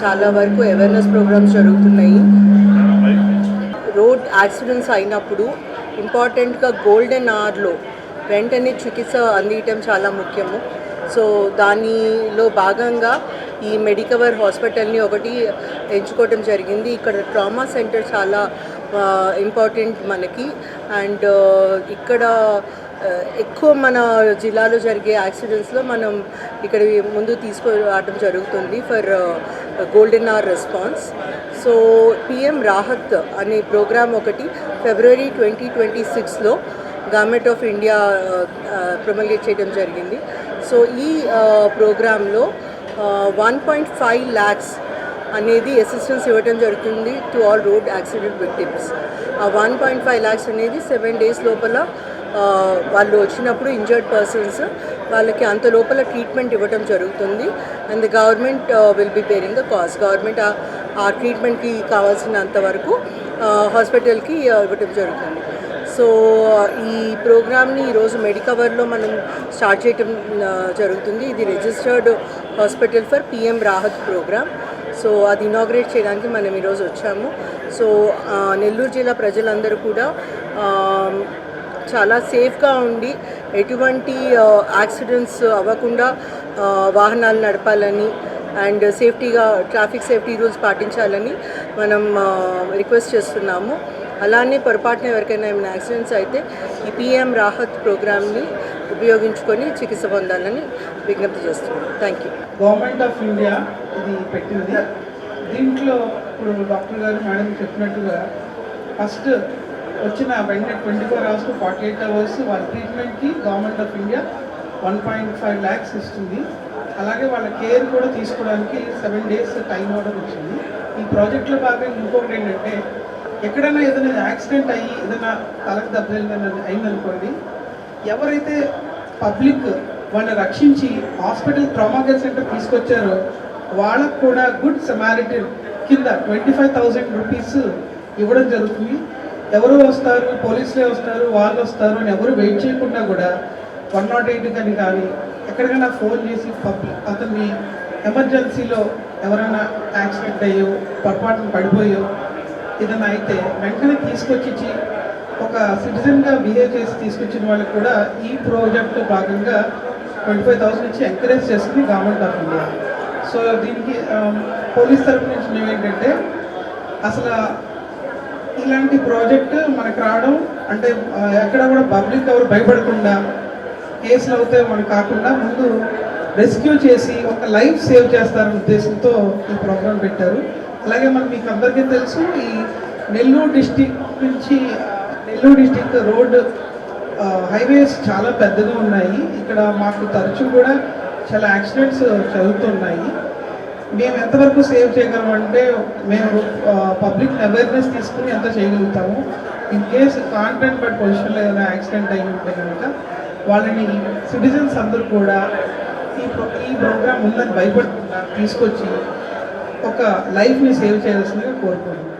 చాలా వరకు awareness programmes జరుగుతున్నాయి. రోడ్ యాక్సిడెంట్స్ అయినప్పుడు ఇంపార్టెంట్గా గోల్డెన్ అవర్లో వెంటనే చికిత్స అందించడం చాలా ముఖ్యము. సో దానిలో భాగంగా ఈ మెడికవర్ హాస్పిటల్ని ఒకటి ఎంచుకోవడం జరిగింది. ఇక్కడ ట్రామా సెంటర్ చాలా ఇంపార్టెంట్ మనకి. అండ్ ఇక్కడ ఎక్కువ మన జిల్లాలో జరిగే యాక్సిడెంట్స్లో మనం ఇక్కడ ముందు తీసుకురావడం జరుగుతుంది for golden hour response. So PM Rahat అనే ప్రోగ్రామ్ ఒకటి ఫిబ్రవరి 2026లో గవర్నమెంట్ ఆఫ్ ఇండియా ప్రొమల్గేట్ చేయడం జరిగింది. సో ఈ ప్రోగ్రాంలో 1.5 lakhs అనేది అసిస్టెన్స్ ఇవ్వడం జరుగుతుంది to all road accident victims. ఆ 1.5 lakhs అనేది 7 days లోపల వాళ్ళు వచ్చినప్పుడు ఇంజర్డ్ పర్సన్స్ వాళ్ళకి అంత లోపల ట్రీట్మెంట్ ఇవ్వడం జరుగుతుంది. And the government will be bearing the cost. Government ఆ ట్రీట్మెంట్కి కావాల్సినంత వరకు హాస్పిటల్కి ఇవ్వడం జరుగుతుంది. సో ఈ ప్రోగ్రామ్ని ఈరోజు మెడికవర్లో మనం స్టార్ట్ చేయడం జరుగుతుంది. ఇది registered hospital for PM Rahat program. So అది ఇనాగ్రేట్ చేయడానికి మనం ఈరోజు వచ్చాము. సో నెల్లూరు జిల్లా ప్రజలందరూ కూడా చాలా సేఫ్గా ఉండి ఎటువంటి యాక్సిడెంట్స్ అవ్వకుండా వాహనాలు నడపాలని అండ్ సేఫ్టీగా ట్రాఫిక్ సేఫ్టీ రూల్స్ పాటించాలని మనం రిక్వెస్ట్ చేస్తున్నాము. అలానే పొరపాటున ఎవరికైనా ఏమైనా యాక్సిడెంట్స్ అయితే ఈ పిఎం రాహత్ ప్రోగ్రామ్ని ఉపయోగించుకొని చికిత్స పొందాలని విజ్ఞప్తి చేస్తున్నాం. Thank you. Government of India ఇది పెట్టినది. దీంట్లో ఇప్పుడు డాక్టర్ గారు మేడం చెప్పినట్టుగా ఫస్ట్ వచ్చిన వెంటనే 24 hours to 48 hours వాళ్ళ ట్రీట్మెంట్కి గవర్నమెంట్ ఆఫ్ ఇండియా 1.5 lakhs ఇస్తుంది. అలాగే వాళ్ళ కేర్ కూడా తీసుకోవడానికి 7 days టైం ఆర్డర్ వచ్చింది. ఈ ప్రాజెక్ట్లో భాగంగా ఇంకొకటి ఏంటంటే ఎక్కడైనా ఏదైనా యాక్సిడెంట్ అయ్యి ఏదైనా తలకు దెబ్బ అయిందనుకోండి, ఎవరైతే పబ్లిక్ వాళ్ళని రక్షించి హాస్పిటల్ ట్రామా కేర్ సెంటర్ తీసుకొచ్చారో వాళ్ళకు కూడా గుడ్ సమారిటన్ కింద 25,000 rupees ఇవ్వడం జరుగుతుంది. ఎవరు వస్తారు, పోలీసులే వస్తారు, వాళ్ళు వస్తారు అని ఎవరు వెయిట్ చేయకుండా కూడా 108 కానీ ఎక్కడికైనా ఫోన్ చేసి అతన్ని ఎమర్జెన్సీలో ఎవరైనా యాక్సిడెంట్ అయ్యో పొరపాటున పడిపోయో ఏదైనా అయితే వెంటనే తీసుకొచ్చి ఒక సిటిజన్గా బిహేవ్ చేసి తీసుకొచ్చిన వాళ్ళకి కూడా ఈ ప్రాజెక్ట్లో భాగంగా 25,000 ఇచ్చి ఎంకరేజ్ చేస్తుంది గవర్నమెంట్ ఆఫ్ ఇండియా. సో దీనికి పోలీస్ తరఫు నుంచి మేము ఏంటంటే అసలు ఇలాంటి ప్రాజెక్ట్ మనకు రావడం అంటే ఎక్కడ కూడా పబ్లిక్ ఎవరు భయపడకుండా కేసులు అవుతే మనకు కాకుండా ముందు రెస్క్యూ చేసి ఒక లైఫ్ సేవ్ చేస్తారనే ఉద్దేశంతో ఈ ప్రోగ్రాం పెట్టారు. అలాగే మీకు అందరికీ తెలుసు ఈ నెల్లూరు డిస్టిక్ నుంచి నెల్లూరు డిస్టిక్ రోడ్ హైవేస్ చాలా పెద్దగా ఉన్నాయి. ఇక్కడ మాకు తరచూ కూడా చాలా యాక్సిడెంట్స్ జరుగుతున్నాయి. మేము ఎంతవరకు సేవ్ చేయగలమంటే మేము పబ్లిక్ అవేర్నెస్ తీసుకుని ఎంత చేయగలుగుతాము. ఇన్ కేస్ కాంటెంట్ బట్ పొజిషన్లో ఏదైనా యాక్సిడెంట్ అయ్యి ఉంటే కనుక వాళ్ళని సిటిజన్స్ అందరూ కూడా ఈ ప్రోగ్రామ్ ఉందని భయపడకుండా తీసుకొచ్చి ఒక లైఫ్ని సేవ్ చేయాల్సిందిగా కోరుకుంటున్నాం.